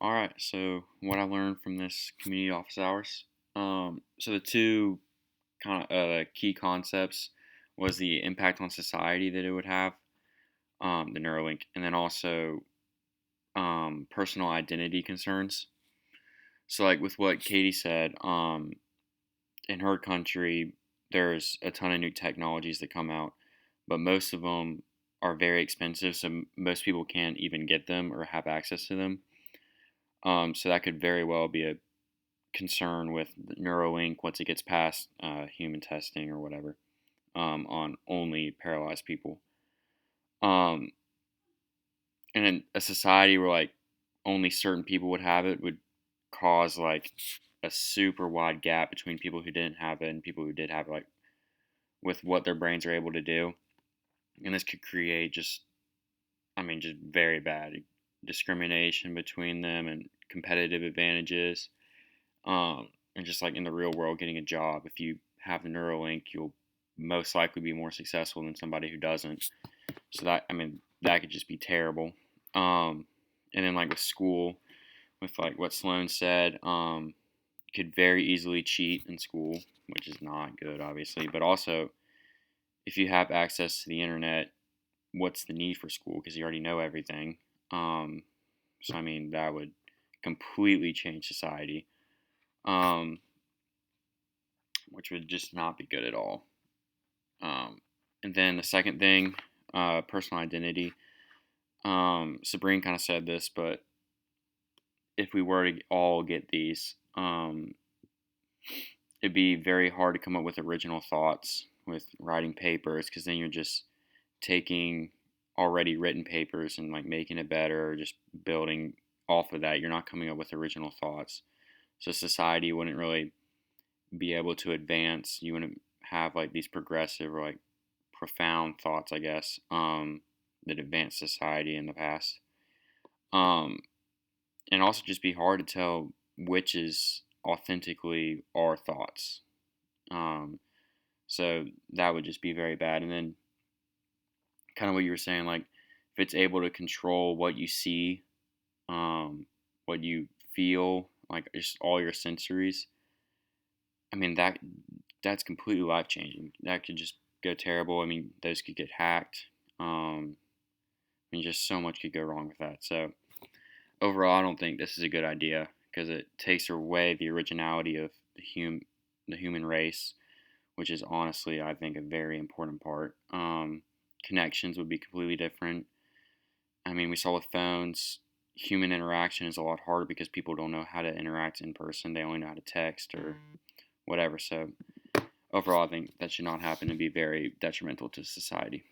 All right. So what I learned from this community office hours. So the two kind of key concepts was the impact on society that it would have, the Neuralink, and then also personal identity concerns. So like with what Katie said, in her country, there's a ton of new technologies that come out, but most of them are very expensive, so most people can't even get them or have access to them. So that could very well be a concern with Neuralink once it gets past human testing or whatever, on only paralyzed people. Um, and in a society where like only certain people would have it would cause like a super wide gap between people who didn't have it and people who did have it, like with what their brains are able to do. And this could create just very bad discrimination between them and competitive advantages. And just like in the real world, getting a job, if you have the Neuralink, you'll most likely be more successful than somebody who doesn't. So that could just be terrible. And then like with school, with like what Sloan said, you could very easily cheat in school, which is not good, obviously. But also, if you have access to the internet, what's the need for school? Because you already know everything. Um, so that would completely change society, um, which would just not be good at all. Um, and then the second thing, personal identity. Sabrine kind of said this, but if we were to all get these, it'd be very hard to come up with original thoughts with writing papers because then you're just taking already written papers and like making it better or just building off of that. You're not coming up with original thoughts. So society wouldn't really be able to advance. You wouldn't have like these progressive or like profound thoughts, I guess, that advanced society in the past. Um, and also just be hard to tell which is authentically our thoughts. Um, so that would just be very bad. And then kind of what you were saying, like if it's able to control what you see, what you feel, like just all your sensories. That's completely life changing. That could just go terrible. Those could get hacked. Just so much could go wrong with that. So overall, I don't think this is a good idea because it takes away the originality of the human race, which is honestly, I think, a very important part. Connections would be completely different. We saw with phones, human interaction is a lot harder because people don't know how to interact in person. They only know how to text or whatever. So overall, I think that should not happen and be very detrimental to society.